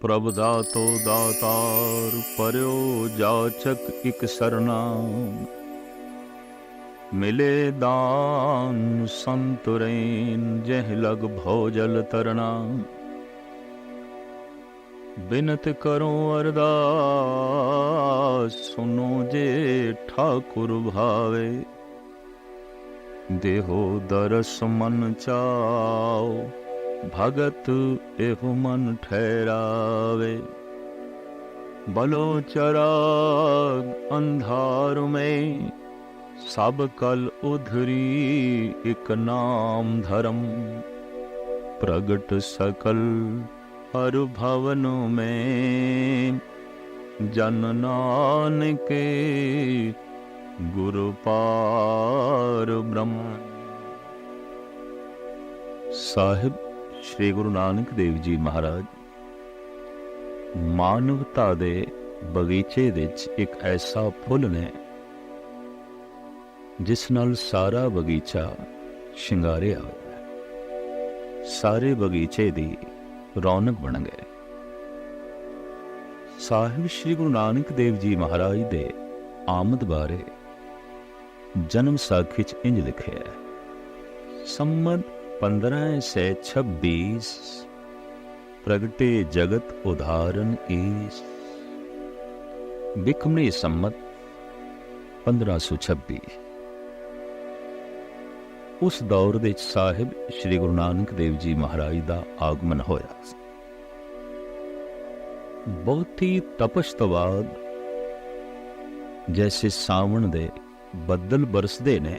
प्रभ दातो दातार पर्यो जाचक इक सरना। मिले दान संतुरेन जह लग भोजल तरना। बिनत करो अरदास सुनो जे ठाकुर भावे। देहो दरस मन चाओ भगत एहो मन ठहरावे। बलो चराग अंधार में सब कल उधरी एक नाम धर्म। प्रगट सकल हर भवन में जन नानक गुरु पार ब्रह्म। साहिब श्री गुरु नानक देव जी महाराज मानवता दे बगीचे विच एक ऐसा फुल ने जिस नाल सारा बगीचा शिंगारिया होया है। सारे बगीचे दी रौनक बन गए। साहिब श्री गुरु नानक देव जी महाराज दे आमद बारे जन्म साखी च इंज लिखे है। संमत 1526 प्रगटे जगत उदाहरण ईस। बिकमनी संमत 1526। उस दौर दे साहिब श्री गुरु नानक देव जी महाराज दा आगमन होया। बहुत ही तपश तो बाद जैसे सावन दे बदल बरसदे ने,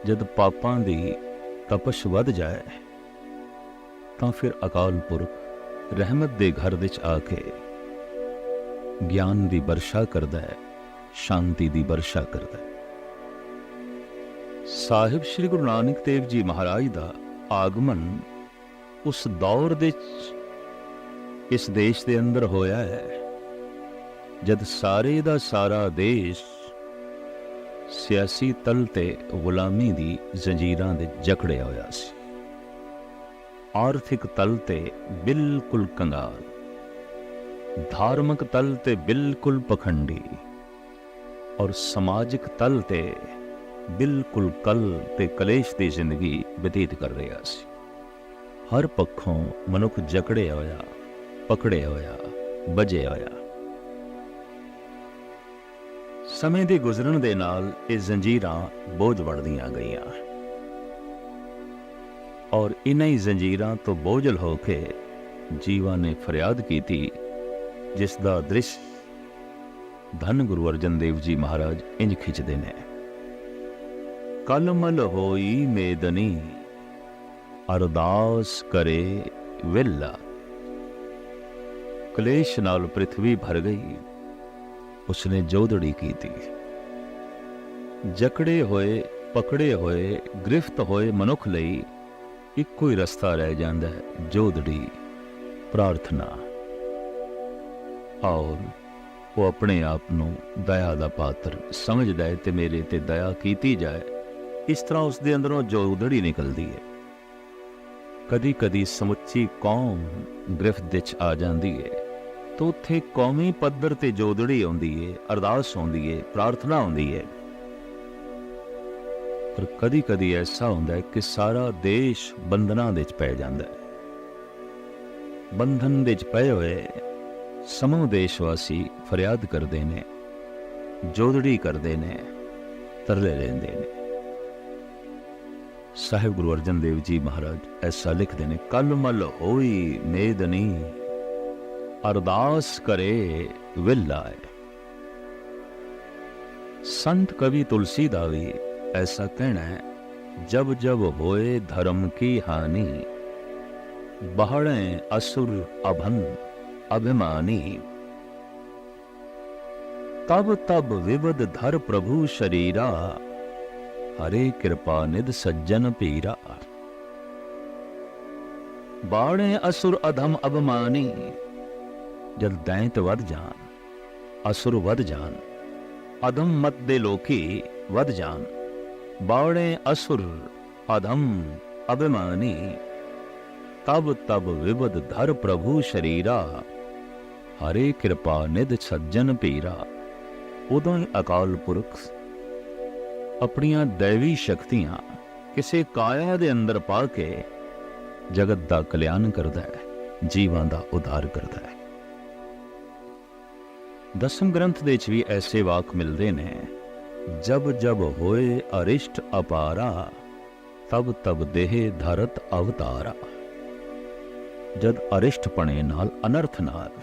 जद पापां दी तपश वध जाए तां फिर अकाल पुरख रहमत दे घर विच आके ज्ञान दी वर्षा करदा है, शांति दी वर्षा करदा है। साहिब श्री गुरु नानक देव जी महाराज दा आगमन उस दौर दे इस देश दे अंदर होया है जद सारे दा सारा देश सियासी तल ते गुलामी दी जंजीरां दे जकड़िया होया सी। आर्थिक तल ते बिल्कुल कंगाल, धार्मिक तल ते बिल्कुल पखंडी और समाजिक तल ते बिल्कुल कल ते कलेश दी जिंदगी बतीत कर रहा सी। हर पक्षों मनुख जकड़िया होया, पकड़िया होया, बजे होया। समय दे गुजरन दे नाल ये जंजीरां बोझ बढ़दियां गईयां और इन्हीं जंजीरां तो बोझल होके जीवा ने फरियाद की थी, जिसदा दृश्य धन गुरु अर्जन देव जी महाराज इंज खिंचदे ने। कलमल होई मेदनी अरदास करे विला। क्लेश नाल पृथ्वी भर गई, उसने जोदड़ी की थी। जकड़े होए, पकड़े होए, गिरफ्त होए मनुख लई इक्को ही रस्ता रह जांदा है, जोदड़ी, प्रार्थना। और वो अपने आप नूं दया दा पात्र समझदा है ते मेरे ते दया कीती जाए, इस तरह उसदे अंदरों जोदड़ी निकलदी है। कदी कदी समुची कौम गिरफ्त विच आ जांदी है तो उत्थे कौमी पद्धर ते जोदड़ी आउंदी है, अरदास आउंदी है, प्रार्थना आउंदी है। पर कदी कदी ऐसा होंदा है कि सारा देश बंधनां दे विच पै जांदा है। बंधन दे विच पए होए समूह देशवासी फरियाद करदे ने, जोदड़ी करदे ने, तरले लेंदे ने। साहिब गुरु अर्जन देव जी महाराज ऐसा लिखते ने, कलमल होई मेदनी अरदास करे विलाए। संत कवि तुलसी दा भी ऐसा कहना है, जब जब होए धर्म की हानि बहड़े असुर अभन अभिमानी। तब तब विवद धर प्रभु शरीरा हरे कृपा निध सज्जन पीरा। बाणे असुर अधम अभिमानी। जद दैंत वध जान, असुर वध जान, अधम मत दे लोकी वध जान, बाणे असुर अधम अभिमानी। तब तब विबद धर प्रभु शरीरा, हरे कृपा निध सज्जन पीरा। उदों ही अकाल पुरख अपनियां दैवी शक्तियां किसी काया दे अंदर पा के जगत दा कल्याण करदा है, जीवां दा उद्धार करदा है। दसम ग्रंथ दे च भी ऐसे वाक मिलते ने, जब जब होए अरिष्ट अपारा, तब तब देह धरत अवतारा। जद अरिष्ट पने नाल अनर्थ नाल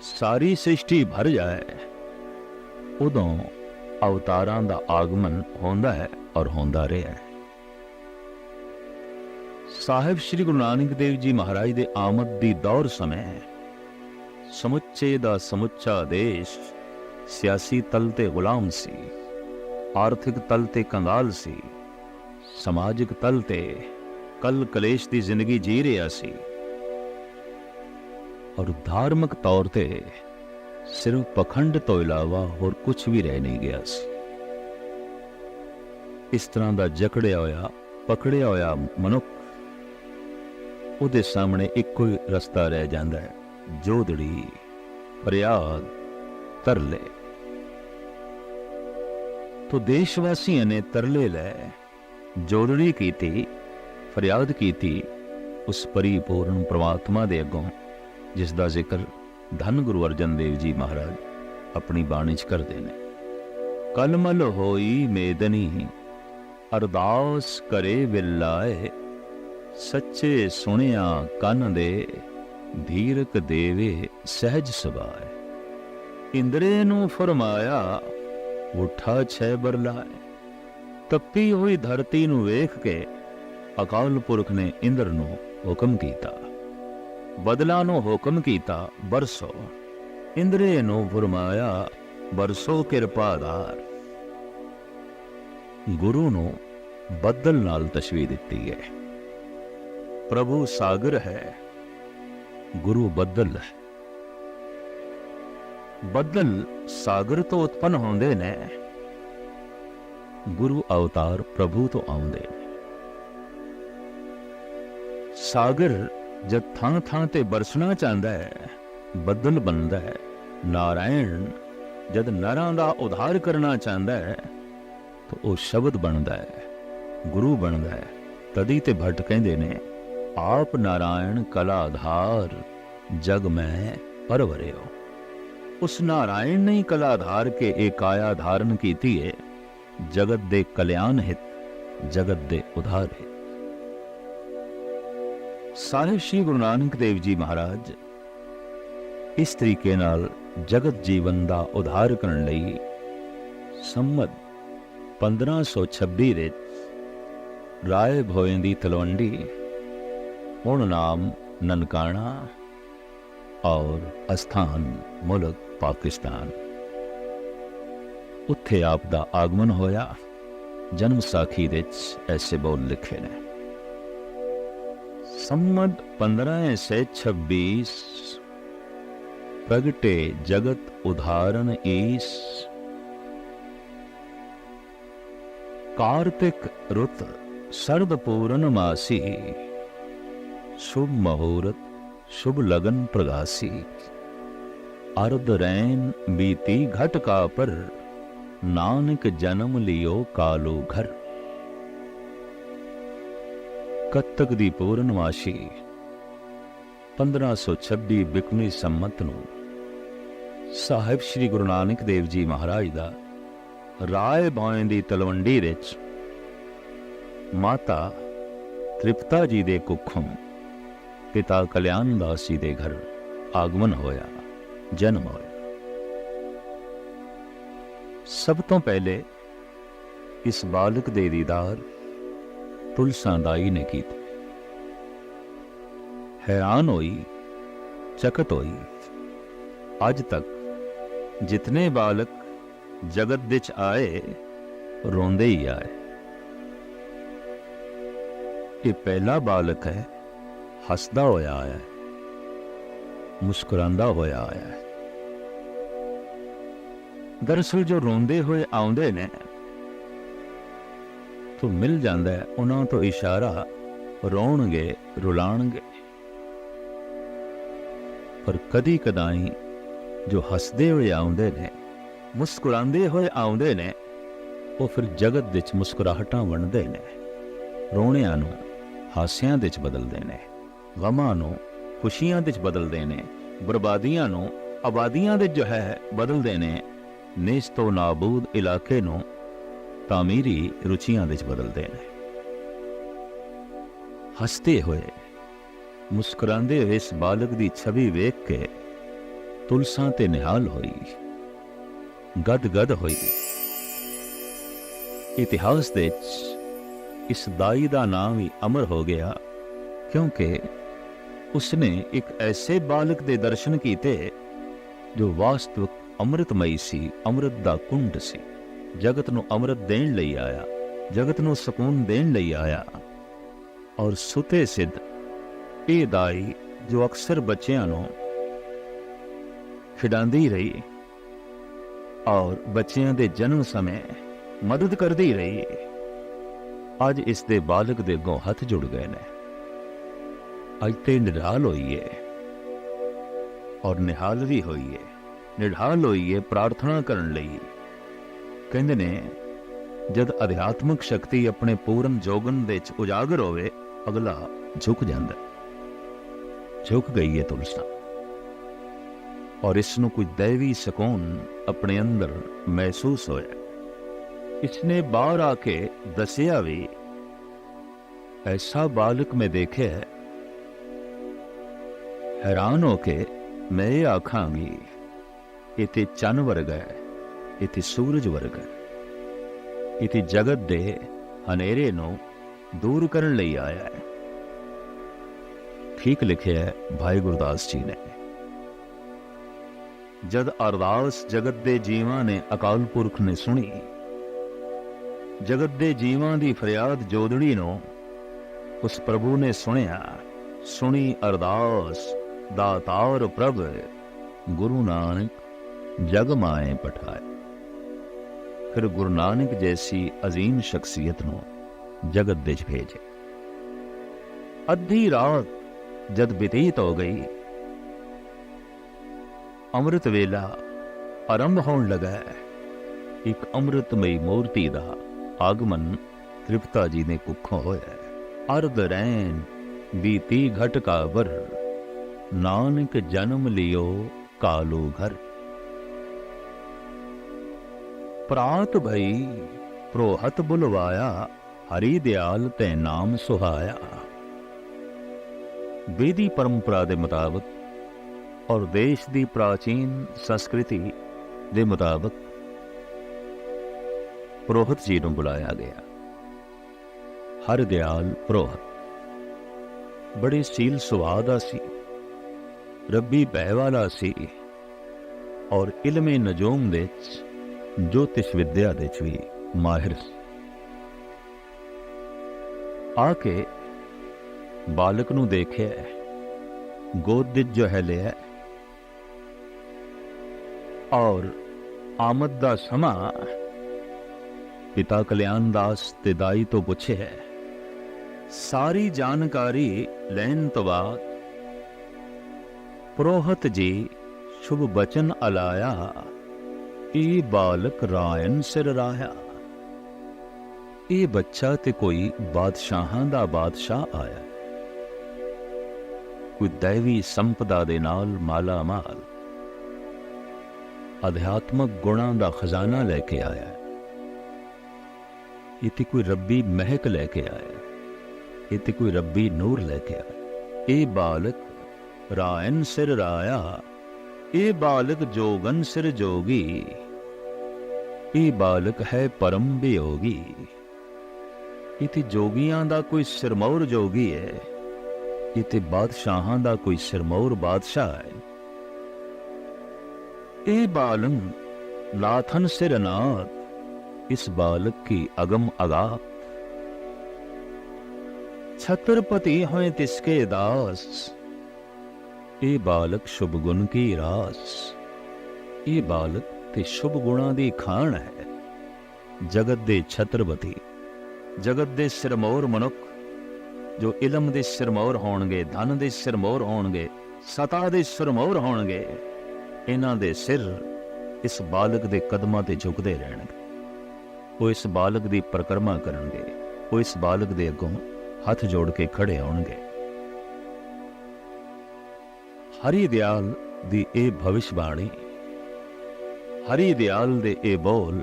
सारी सृष्टि भर जाए, उदों अवतारां दा आगमन होंदा है और होंदा रहा है। साहिब श्री गुरु नानक देव जी महाराज दे आमद दी दौर समय समुच्चे दा समुच्चा देश सियासी तल ते गुलाम सी, आर्थिक तल ते कंगाल सी, समाजिक तल ते कल कलेश दी जिंदगी जी रहा सी, और धार्मिक तौर ते सिर्फ पखंड तो इलावा होर कुछ भी रह नहीं गया सी। इस तरह का जकड़िया होया पकड़िया होया मनुख, उहदे सामने इक्को ही रस्ता रह जाता है, जोदड़ी, फरियाद, तरले। तो देशवासियों ने तरले लै जोदड़ी की थी, फरियाद की थी उस परिपूर्ण परमात्मा दे अगों, जिसका जिक्र धन गुरु अर्जन देव जी महाराज अपनी बाणी च करते हैं। कलमल होई मेदनी, अरदास करे विलाए, सच्चे सुनिया कन दे, धीरक देवे सहज सबाए। इंद्रे नू फरमाया उठा छे बरलाए, तपी हुई धरती नू वेख के अकाल पुरख ने इंद्र नू हुक्म कीता, बदला नू हुक्म कीता बरसो। इंद्रे नू फरमाया बरसो किरपादार। गुरु नू बदल नाल तशबीह दिती है। प्रभु सागर है, गुरु बदल है। बदल सागर तो उत्पन्न होंदे ने, गुरु अवतार प्रभु तो आउंदे ने। सागर जब थां थां ते बरसना चाहता है, बदल बनता है। नारायण जब नरां दा उद्धार करना चाहता है, तो वह शब्द बनता है, गुरु बनता है। तदी ते भट्ट कहंदे ने, आप नारायण कलाधार, जग में परवरे हो। उस नारायण ने कलाधार के एक काया धारण की है, जगत दे कल्याण हित, जगत दे उद्धार हित। साहिब श्री गुरु नानक देव जी महाराज इस तरीके नाल जगत जीवन दा उद्धार करन लई संमत 1526 विच राय भोए दी तलवंडी, हुण नाम ननकाना और अस्थान मुल्क पाकिस्तान, उत्थे आप दा आगमन होया। जन्म साखी विच ऐसे बोल लिखे ने, संमत 1526 प्रगटे जगत उदाहरण ईस, कार्तिक रुत सर्द पूरन मासी, शुभ मुहूर्त शुभ लगन प्रगासी, अर्ध रैन बीती घट का पर, नानक जन्म लियो कालो घर। कत्तक दी पूर्णमाशी 1526 बिकनी संमत नूं साहिब श्री गुरु नानक देव जी महाराज दा राय भौएं दी तलवंडी विच माता तृप्ता जी दे कुखों पिता कल्याण दास जी दे घर आगमन होया, जन्म होया। सब तो पहले इस बालक दे दीदार तुलसा दाई ने की। हैरान होई, चकत होई। आज तक जितने बालक जगत विच आए, रोंदे ही आए। ये पहला बालक है, हसदा होया आया है, मुस्कुरांदा होया आया है। दरअसल जो रोंदे हुए आउंदे ने, तो मिल जाता है उन्हां तो इशारा, रोणगे रुलाणगे। पर कदी कदाई जो हसदे हुए आउंदे ने, मुस्कुरांदे हुए आउंदे ने, वो फिर जगत विच मुस्कुराहटां वंडदे ने, रोणियां नूं हासियां विच बदलदे ने, गमां नूं खुशियां विच बदलदे ने, बर्बादियां नूं आबादियां विच जो है बदलदे ने, नेस्तो नाबूद इलाके नूं तामीरी रुचियां विच बदलदे ने। हसते हुए मुस्कुरांदे हुए इस बालक दी छवि वेख के तुलसा ते निहाल होई, गद गद होई। इतिहास दे इस दाई दा नाम ही अमर हो गया, क्योंकि उसने एक ऐसे बालक दे दर्शन कीते जो वास्तविक अमृतमई सी, अमृत दा कुंड सी, जगत नूं अमृत देण लई आया, जगत नूं सकून देण लई आया। और सुते सिद्ध ये दाई जो अक्सर बच्चियां नूं खिडांदी रही और बच्चियां दे जन्म समय मदद करदी रही, अज इस दे बालक दे अगों हथ जुड़ गए ने। अज ते निढाल होईए और निहाल भी होईए, निढाल होईए प्रार्थना करन लई। कहंदे ने जद अध्यात्मक शक्ति अपने पूर्ण जोगन दे च उजागर होवे, अगला झुक जांदा। झुक गई है तुलसा, और इसनूं कोई दैवी सकून अपने अंदर महसूस होया। इसने बाहर आके दसिया भी, ऐसा बालक मैं देखे है, हैरान होके मैं ये आखांगी, इते चन वर्गा है, इते सूरज वर्गा है, इते जगत दे हनेरे नूं दूर करन लई आया है। ठीक लिखे है भाई गुरदास जी ने। जद अरदास जगत दे जीवां ने अकाल पुरख ने सुनी, जगत दे जीवां दी फरियाद जोदड़ी नूं उस प्रभु ने सुनिया। सुनी अरदास दातार प्रभ, गुरु नानक जग माए पठाए। फिर गुरु नानक जैसी अजीम शख्सियत नूं जगत दे भेजे। अद्धी रात जद बीतीत हो गई, अमृत वेला आरंभ होने लगा है। एक अमृतमयी मूर्ति दा आगमन तृप्ता जी ने कुखों होया है। अर्ध रैन बीती घट का बर, नानक जन्म लियो कालो घर। प्रात भई प्रोहत बुलवाया, हरि दयाल ते नाम सुहाया। वेदी परंपरा के मुताबिक और देश की प्राचीन संस्कृति के मुताबिक पुरोहित जी को बुलाया गया। हर दयाल पुरोहित बड़े सील सुभाव दा सी, रब्बी भय वाला सी, और इल्मे नजूम दे ज्योतिष विद्या दे भी माहिर सी। आके बालक नूं देखे, गोद विच जो है लिया, और आमद दा समा पिता कल्याण दास ते दाई तो पूछे है। सारी जानकारी लैन तो बाद पुरोहित जी शुभ बचन अलाया, ए बालक रायन सिर राया। ये बच्चा ते कोई बादशाहां दा बादशाह आया, कोई दैवी संपदा दे नाल माला माल अध्यात्मक गुणां दा खजाना लेके आया। इते कोई रब्बी महक लेके आया, इते कोई रब्बी नूर लेके आया। ए बालक रायन सिर राया, ए बालक जोगन सिर जोगी। ए बालक है परम वियोगी। इते जोगियां दा कोई सिरमौर जोगी है, इते बादशाहां दा कोई सिरमौर बादशाह है। ए बालक लाथन सिर नाथ, इस बालक की अगम अगात। छत्रपति हैं तिसके दास, ए बालक शुभ गुण की रास। ए बालक ते शुभ गुणा दी खान है। जगत दे छत्रपति, जगत दे सिरमौर मनुख, जो इलम दे सिरमौर होणगे, धन दे सिरमौर होणगे, ਸਤਾ ਦੇ ਸੁਰਮੌਰ ਹੋਣਗੇ, ਇਹਨਾਂ ਦੇ ਸਿਰ ਇਸ ਬਾਲਕ ਦੇ ਕਦਮਾਂ ਤੇ ਝੁਕਦੇ ਰਹਿਣਗੇ। ਉਹ ਇਸ ਬਾਲਕ ਦੀ ਪਰਿਕਰਮਾ ਕਰਨਗੇ, ਉਹ ਇਸ ਬਾਲਕ ਦੇ ਅੱਗੋਂ ਹੱਥ ਜੋੜ ਕੇ ਖੜੇ ਹੋਣਗੇ। ਹਰੀ ਦਿਆਲ ਦੀ ਇਹ ਭਵਿਸ਼ਬਾਣੀ, ਹਰੀ ਦਿਆਲ ਦੇ ਇਹ ਬੋਲ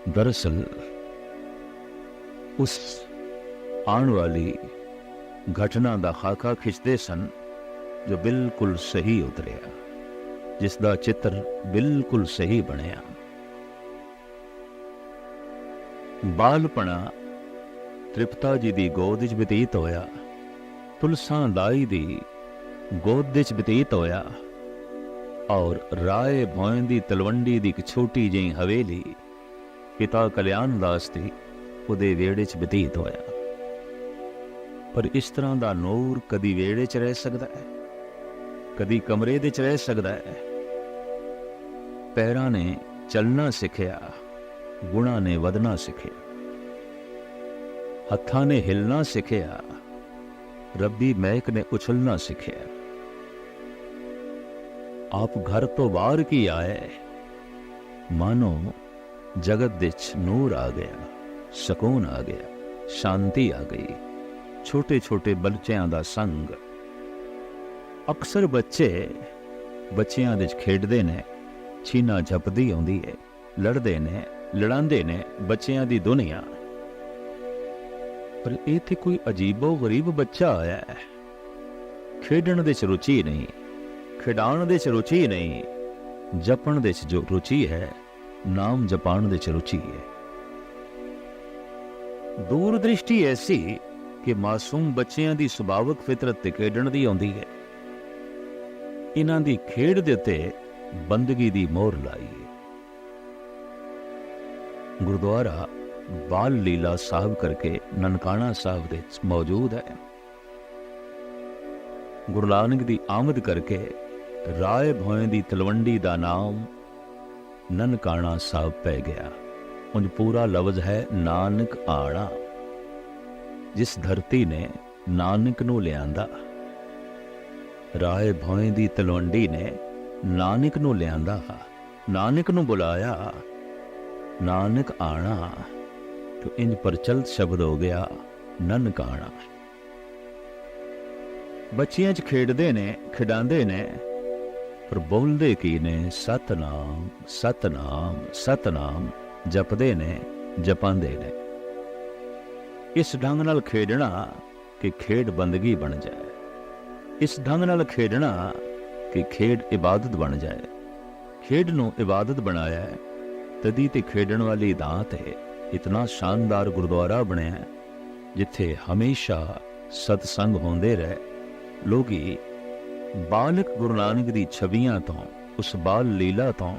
ਦਰਅਸਲ ਉਸ ਆਉਣ ਵਾਲੀ ਘਟਨਾ ਦਾ ਖਾਕਾ ਖਿੱਚਦੇ ਸਨ ਜੋ ਬਿਲਕੁਲ ਸਹੀ ਉਤਰਿਆ, ਜਿਸ ਦਾ ਚਿੱਤਰ ਬਿਲਕੁਲ ਸਹੀ ਬਣਿਆ। ਬਾਲਪਣਾ ਤ੍ਰਿਪਤਾ ਜੀ ਦੀ ਗੋਦ ਵਿੱਚ ਬਤੀਤ ਹੋਇਆ, ਤੁਲਸਾਂ ਦਾਈ ਦੀ ਗੋਦ ਵਿੱਚ ਬਤੀਤ ਹੋਇਆ, ਔਰ ਰਾਏ ਭੋਇੰ ਦੀ ਤਲਵੰਡੀ ਦੀ ਇੱਕ ਛੋਟੀ ਜਿਹੀ ਹਵੇਲੀ ਪਿਤਾ ਕਲਿਆਣ ਦਾਸ ਦੀ ਉਹਦੇ ਵਿਹੜੇ 'ਚ ਬਤੀਤ ਹੋਇਆ। ਪਰ ਇਸ ਤਰ੍ਹਾਂ ਦਾ ਨੂਰ ਕਦੀ ਵਿਹੜੇ 'ਚ ਰਹਿ ਸਕਦਾ ਹੈ, ਕਦੀ ਕਮਰੇ ਦੇ 'ਚ ਰਹਿ ਸਕਦਾ ਹੈ। ਪੈਰਾਂ ਨੇ ਚੱਲਣਾ ਸਿੱਖਿਆ, ਗੁਣਾਂ ਨੇ ਵਧਣਾ ਸਿੱਖਿਆ, ਹੱਥਾਂ ਨੇ ਹਿਲਣਾ ਸਿੱਖਿਆ, ਰੱਬੀ ਮਹਿਕ ਨੇ ਉਛਲਣਾ ਸਿੱਖਿਆ। ਆਪ ਘਰ ਤੋਂ ਬਾਹਰ ਕੀ ਆਏ, ਮਾਨੋ ਜਗਤ ਵਿੱਚ ਨੂਰ ਆ ਗਿਆ, ਸਕੂਨ ਆ ਗਿਆ, ਸ਼ਾਂਤੀ ਆ ਗਈ। ਛੋਟੇ ਛੋਟੇ ਬੱਚਿਆਂ ਦਾ ਸੰਗ, ਅਕਸਰ ਬੱਚਿਆਂ ਦੇ ਖੇਡਦੇ ਨੇ, ਛੀਨਾ ਝਪਦੀ ਆਉਂਦੀ ਹੈ, ਲੜਦੇ ਨੇ, ਲੜਾਉਂਦੇ ਨੇ, ਬੱਚਿਆਂ ਦੀ ਦੁਨੀਆ। ਪਰ ਇੱਥੇ ਕੋਈ ਅਜੀਬੋ ਗਰੀਬ ਬੱਚਾ ਆਇਆ ਹੈ, ਖੇਡਣ ਦੇ 'ਚ ਰੁਚੀ ਨਹੀਂ, ਖਿਡਾਉਣ ਦੇ 'ਚ ਰੁਚੀ ਨਹੀਂ, ਜਪਣ ਦੇ 'ਚ ਜੋ ਰੁਚੀ ਹੈ, ਨਾਮ ਜਪਾਣ ਦੇ 'ਚ ਰੁਚੀ ਹੈ। ਦੂਰ ਦ੍ਰਿਸ਼ਟੀ ਐਸੀ ਕਿ ਮਾਸੂਮ ਬੱਚਿਆਂ ਦੀ ਸੁਭਾਵਕ ਫਿਤਰਤ ਤੇ ਖੇਡਣ ਦੀ ਆਉਂਦੀ ਹੈ। ਇਹਨਾਂ ਦੀ ਖੇਡ ਦੇ ਉੱਤੇ ਬੰਦਗੀ ਦੀ ਮੋਹਰ ਲਾਈ ਹੈ। ਗੁਰਦੁਆਰਾ ਬਾਲ ਲੀਲਾ ਸਾਹਿਬ ਕਰਕੇ ਨਨਕਾਣਾ ਸਾਹਿਬ ਦੇ ਮੌਜੂਦ ਹੈ। ਗੁਰੂ ਨਾਨਕ ਦੀ ਆਮਦ ਕਰਕੇ ਰਾਏ ਭੋਇੰ ਦੀ ਤਲਵੰਡੀ ਦਾ ਨਾਮ ਨਨਕਾਣਾ ਸਾਹਿਬ ਪੈ ਗਿਆ। ਉਂਝ ਪੂਰਾ ਲਫ਼ਜ਼ ਹੈ ਨਾਨਕ ਆਣਾ, ਜਿਸ ਧਰਤੀ ਨੇ ਨਾਨਕ ਨੂੰ ਲਿਆਂਦਾ। ਰਾਏ ਭੋਇੰ ਦੀ ਤਲਵੰਡੀ ਨੇ ਨਾਨਕ ਨੂੰ ਲਿਆਂਦਾ, ਨਾਨਕ ਨੂੰ ਬੁਲਾਇਆ, ਨਾਨਕ ਆਣਾ, तो इंज प्रचलित शब्द हो गया ननकाना। बच्चियां च खेडदे ने, खिडांदे ने, पर बोलदे की ने सतनाम सतनाम सतनाम जपदे ने, जपांदे ने। इस ढंग नाल खेडना कि खेड बंदगी बन जाए, इस ढंग नाल खेडना कि खेड इबादत बन जाए। खेड नूं इबादत बनाया है, तदी ते खेडण वाली दात है। इतना शानदार गुरुद्वारा बनया जिथे हमेशा सतसंग होंदे रहे। लोगी बालक गुरु नानक दी छवियां तो, उस बाल लीला तो,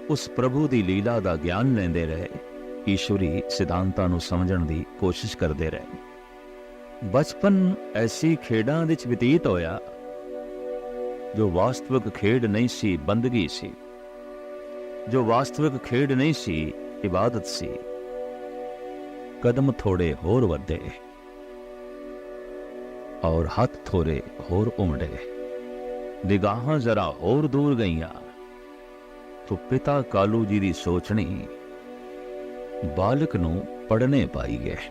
उस प्रभु दी लीला दा ज्ञान लेंदे रहे, ईश्वरी सिद्धांतां नूं समझण दी कोशिश करते रहे। बचपन ऐसी खेडां दे विच बतीत होया जो वास्तविक खेड नहीं सी, बंदगी सी। जो वास्तविक खेड नहीं सी, इबादत सी। कदम थोड़े होर वधे और हाथ थोड़े होर उमड़े, निगाहां जरा होर दूर गईयां तो पिता कालू जी दी सोचनी बालक नूं पढ़ने पाई गए।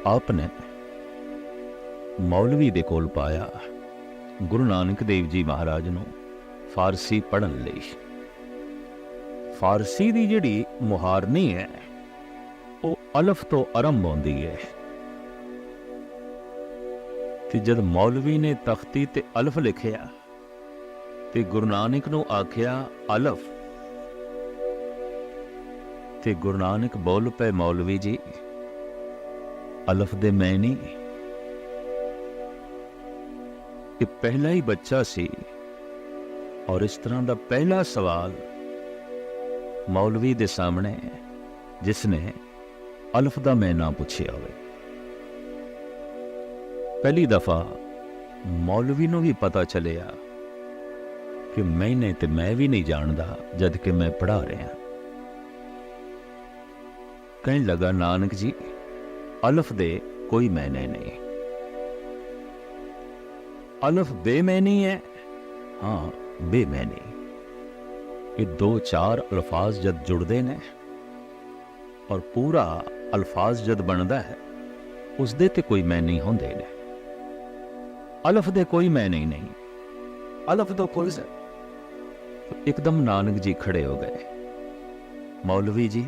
आपने मौलवी दे कोल पाया गुरु नानक देव जी महाराज नूं फारसी पढ़न लई। फारसी दी जिहड़ी मुहारनी है वो अलफ तो आरंभ होंदी है। ते जद मौलवी ने तख्ती ते अलफ लिखिया ते गुरु नानक नूं आखिया अलफ, ते गुरु नानक बोल पे मौलवी जी अलफ दे मैं नहीं। ये पहला ही बच्चा सी और इस तरह का पहला सवाल मौलवी दे सामने जिसने अलफ दा मैं ना पूछिया होवे। पहली दफा मौलवी नूं भी पता चलिया कि मैंने ते मैं भी नहीं जानदा जद कि मैं पढ़ा रहा। कहने लगा नानक जी अलफ दे कोई मैंने नहीं, अलफ बेमैनी है, हाँ बेमैनी। ये दो चार अल्फाज जद जुड़ते ने और पूरा अल्फाज जद बनता है, उस दे ते कोई मैनी होंदे ने। अलफ दे कोई मैनी नहीं, अलफ तो कोई से। एकदम नानक जी खड़े हो गए, मौलवी जी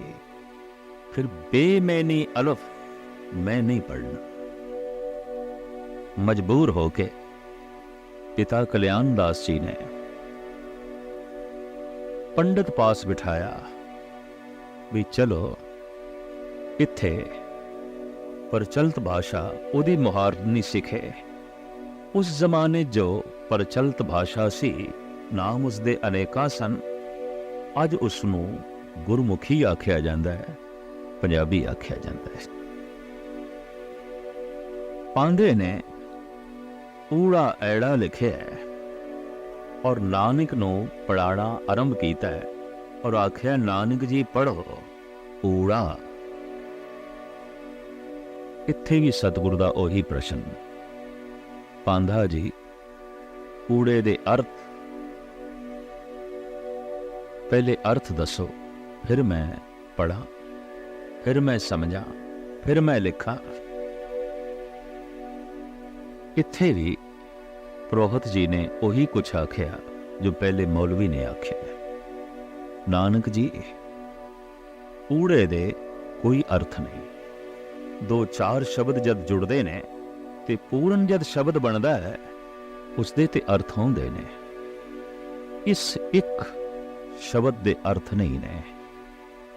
फिर बेमैनी अलफ मैं नहीं पढ़ना। मजबूर होके पिता कल्याण दास जी ने पंडित पास बिठाया भी चलो इत्थे प्रचलित भाषा उदी मुहारनी सिखे। उस जमाने जो प्रचलित भाषा सी, नाम उसदे अनेका सन। अज उसनू गुरमुखी आख्या जाता है, पंजाबी आख्या जाता है। पांडे ने ऊड़ा ऐड़ा लिखे है और नानक नू पढ़ाना आरंभ किया है और आख्या नानक जी पढ़ो ऊड़ा। इत्थे भी सतगुरु दा ओही प्रश्न, पांधा जी ऊड़े दे अर्थ पहले अर्थ दसो, फिर मैं पढ़ा, फिर मैं समझा, फिर मैं लिखा। इत्थे भी पुरोहित जी ने वही कुछ आख्या जो पहले मौलवी ने आख्या। नानक जी ऊड़े दे कोई अर्थ नहीं। दो चार शब्द जद जुड़ते ने ते पूर्ण जद शब्द बनता है, उसदे ते अर्थ होंदे ने। इस एक शब्द दे अर्थ नहीं ने,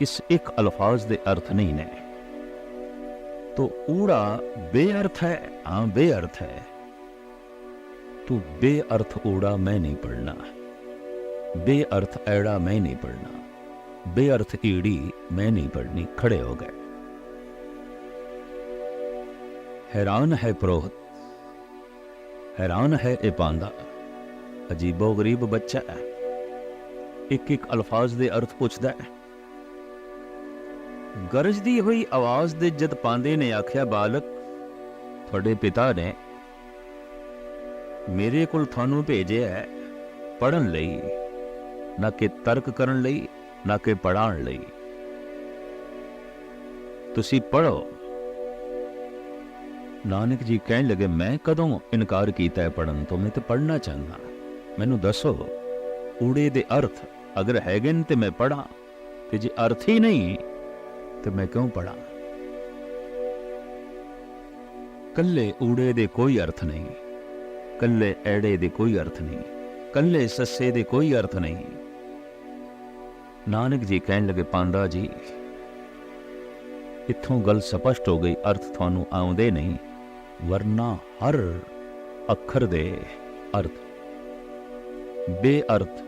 इस एक अल्फाज दे अर्थ नहीं ने। तो ऊड़ा बेअर्थ है, हाँ बेअर्थ है। तो बेअर्थ ऊड़ा मैं नहीं पढ़ना, बेअर्थ ऐड़ा मैं नहीं पढ़ना, बेअर्थ ईड़ी मैं नहीं पढ़नी। खड़े हो गए। हैरान है पुरोहित, हैरान है ए पांदा। अजीबो गरीब बच्चा है, एक एक अल्फाज दे अर्थ पूछदा है। गरजदी हुई आवाज दे जद पांदे ने आख्या, बालक थोड़े पिता ने मेरे कोल थानू भेजे है पढ़न लई, ना कि तर्क करन लई, ना कि पढ़ाण लई। तुसी पढ़ो। नानक जी कहन लगे, मैं कदों इनकार किया है पढ़न तो? मैं तो पढ़ना चाहना, मैनू दसो ऊड़े दे अर्थ अगर हैगे ते मैं पढ़ा, ते जे अर्थ ही नहीं तो मैं क्यों पढ़ा? कल्ले ऊड़े दे कोई अर्थ नहीं, कल्ले ऐड़े दे कोई अर्थ नहीं, कल्ले सस्से दे कोई अर्थ नहीं। नानक जी कहन लगे, पांदा जी इत्थों गल स्पष्ट हो गई, अर्थ थानू आउंदे नहीं, वरना हर अखर दे अर्थ। बेअर्थ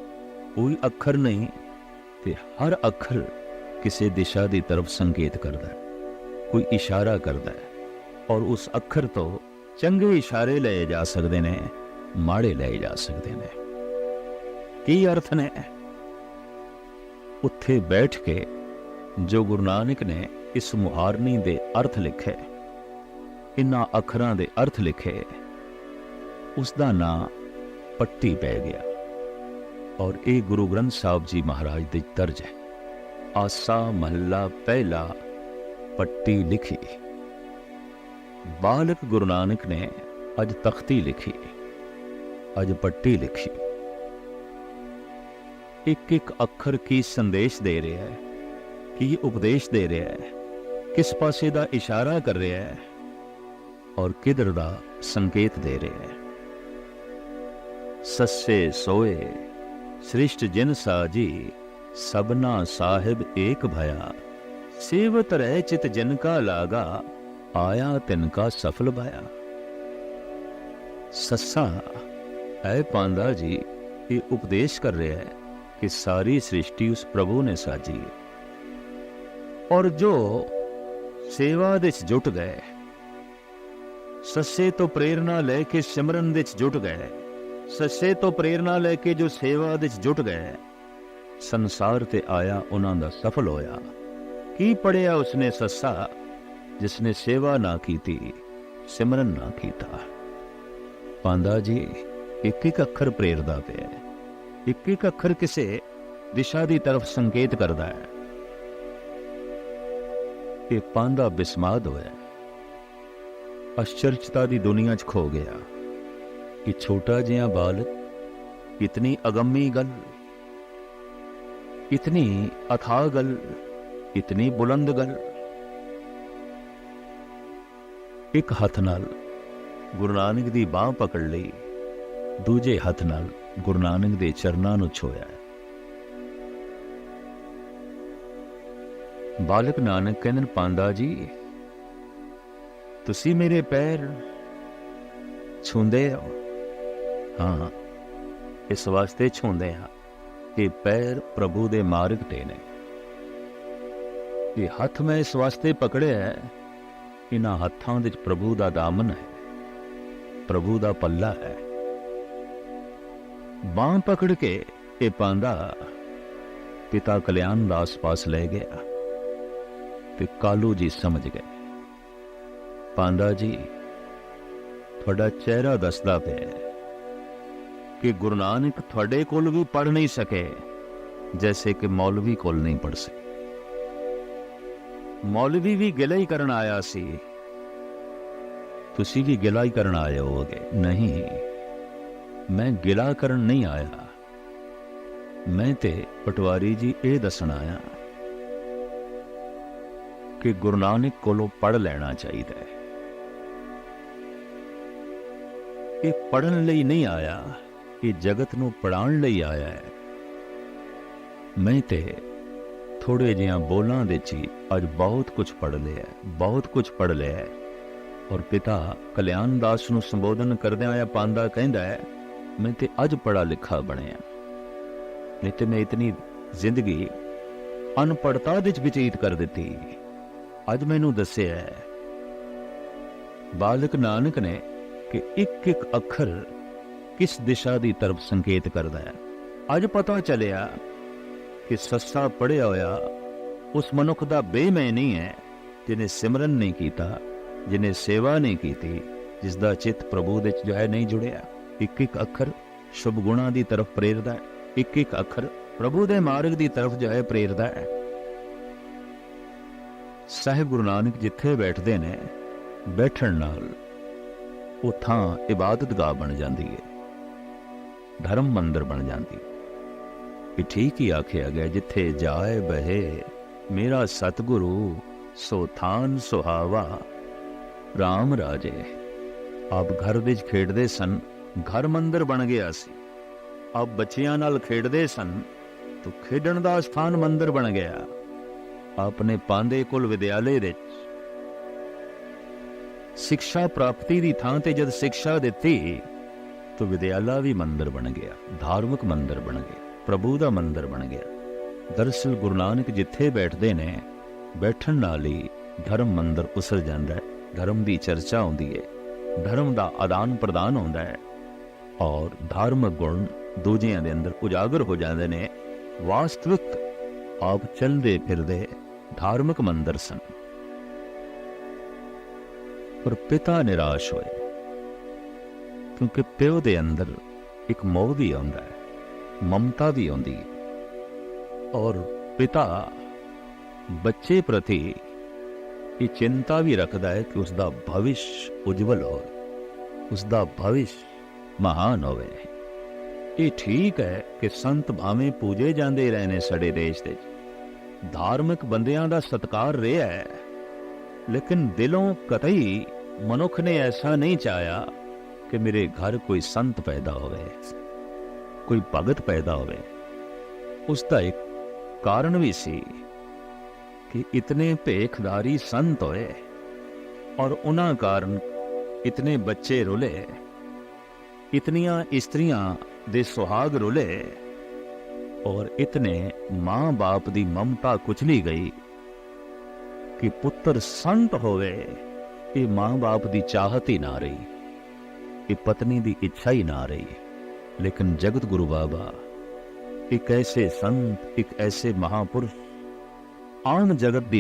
कोई अखर नहीं, ते हर अखर किसी दिशा की तरफ संकेत करता है, कोई इशारा करता है। और उस अखर तो चंगे इशारे लए जा सकते ने, माड़े लए जा सकते ने। की अर्थ ने? उत्थे बैठ के जो गुरु नानक ने इस मुहारनी दे अर्थ लिखे, इन्हां अखरां दे अर्थ लिखे, उसका नाम पट्टी पै गया। और ये गुरु ग्रंथ साहब जी महाराज दे दर्ज है। आसा महला पहला पट्टी लिखी। बालक गुरु नानक ने अज तख्ती लिखी, अज पट्टी लिखी। एक एक अखर की संदेश दे रहा है, कि उपदेश दे रहा है, किस पासे दा इशारा कर रहा है और किधर दा संकेत दे रहा है। सस्से सोए श्रेष्ठ जिन साजी, सबना साहिब एक भया, सेवत रह चित जिनका लागा, आया तिनका सफल भाया। सस्सा है पांदा जी ये उपदेश कर रहा है कि सारी सृष्टि उस प्रभु ने साजी है, और जो सेवा दे जुट गए, सस्से तो प्रेरणा लेके सिमरन दे जुट गए, सस्से तो प्रेरणा लेके जो सेवा दे जुट गए, संसार ते आया उन्हां दा सफल होया। की पढ़िया उसने सस्सा, जिसने सेवा ना की, सिमरन ना कीता। ਪਾਂਦਾ ਜੀ ਇੱਕ ਇੱਕ ਅੱਖਰ ਪ੍ਰੇਰਦਾ ਪਿਆ, ਇੱਕ ਇੱਕ ਅੱਖਰ ਕਿਸੇ ਦਿਸ਼ਾ ਦੀ ਤਰਫ ਸੰਕੇਤ ਕਰਦਾ ਹੈ। ਇਹ ਪਾਂਦਾ ਬਿਸਮਾਦ ਹੋਇਆ, ਅਸ਼ਚਰਜਤਾ ਦੀ ਦੁਨੀਆ 'ਚ ਖੋ ਗਿਆ ਕਿ ਛੋਟਾ ਜਿਹਾ ਬਾਲਕ ਇਤਨੀ ਅਗੰਮੀ ਗੱਲ, इतनी अथाह गल, इतनी बुलंद गल। एक हथ नाल गुरु नानक दी बांह पकड़ लई, दूजे हथ नाल गुरु नानक दे चरनां नूं छोया। बालक नानक कहंदे पांदा जी तुसी मेरे पैर छूंदे हो? हाँ, इस वास्ते छूंदे हाँ कि पैर प्रभु दे मार्ग ते ने। ये हथ मैं इस वास्ते पकड़े है, इन्हां हत्थां दे प्रभु दा दामन है, प्रभु दा पल्ला है। बांह पकड़ के ये पांदा पिता कल्याण दास पास ले गया ते कालू जी समझ गए। पांदा जी थोड़ा चेहरा दसदा पिया कि गुरु नानक थोड़े कोल भी पढ़ नहीं सके जैसे कि मौलवी कोल नहीं पढ़ सके। मौलवी भी गिला ही करन आया सी, तुसी भी गिला ही करन आए होगे। नहीं, मैं गिला करन नहीं आया, मैं ते पटवारी जी ये दसन आया कि गुरु नानक कोलों पढ़ लेना चाहिए। ये पढ़न लई नहीं आया, ये जगत नूं पढ़ाउण लई आया है। मैं ते थोड़े जिहा बोलां दे ची अज बहुत कुछ पढ़ लिया, बहुत कुछ पढ़ लिया है। और पिता कल्याण दास नूं संबोधन करदे आया पांदा कहंदा है मैं ते अज पढ़ा लिखा बणिया, नहीं ते मैं इतनी जिंदगी अनपढ़ता दे च बतीत कर दिती। अज मैनूं दस्सिया है बालक नानक ने कि एक एक अखर किस दिशा की तरफ संकेत करता है। अज पता चलिया कि सस्ता पढ़िया होया उस मनुख का बेमै नहीं है जिन्हें सिमरन नहीं किया, जिन्हें सेवा नहीं की, जिसका चित्त प्रभु दे जो है नहीं जुड़िया। एक एक अखर शुभ गुणा की तरफ प्रेरदा है, एक एक अखर प्रभु दे मार्ग की तरफ जो है प्रेरदा है। साहिब गुरु नानक जिथे बैठते ने, बैठण नाल वो थां इबादत गाह बन जाती है, धर्म मंदिर बन जाती। ये ठीक ही आखिया गया जिथे जाए बहे मेरा सतगुरु सो थान सुहावा राम राजे। आप घर विच खेडदे सन, घर मंदिर बन गया सी। आप बच्चियां नाल खेडदे सन तो खेडण दा स्थान मंदिर बन गया। आपने पांदे कुल विद्यालय दे शिक्षा प्राप्ति दी थां ते जद शिक्षा दिती तो विद्यालय भी मंदिर बन गया, धार्मिक मंदिर बन गया, प्रभु का मंदिर बन गया। दरअसल गुरु नानक जिथे बैठते ने, बैठन नाल ही धर्म मंदिर उसल जाता है, धर्म की चर्चा होती है, धर्म का आदान प्रदान होता है और धार्मिक गुण दूजियां दे अंदर उजागर हो जाते हैं। वास्तविक आप चलते फिरते धार्मिक मंदिर सन, पर पिता निराश होए क्योंकि प्यो दे अंदर एक मोह भी आंदा है, ममता भी आंदी है। और पिता बच्चे प्रति ये चिंता भी रखता है कि उसका भविष्य उज्जवल हो, उसका भविष्य महान होवे। ये ठीक है कि संत भावें पूजे जाते रहने साडे देश दे, धार्मिक बंदियां दा सत्कार रहा है, लेकिन दिलों कतई मनुख ने ऐसा नहीं चाहा कि मेरे घर कोई संत पैदा होवे, कोई भगत पैदा होवे। उसका एक कारण भी सी कि इतने भेखधारी संत होए और उन्हां कारण इतने बच्चे रुले, इतनियां स्त्रियां दे सुहाग रुले और इतने मां बाप दी ममता कुचली गई कि पुत्र संत होवे, ये मां बाप दी चाहत ही ना रही, ये पत्नी दी इच्छा ही ना रही। लेकिन जगत गुरु बाबा एक ऐसे संत, एक ऐसे महापुरुष आन जगत दी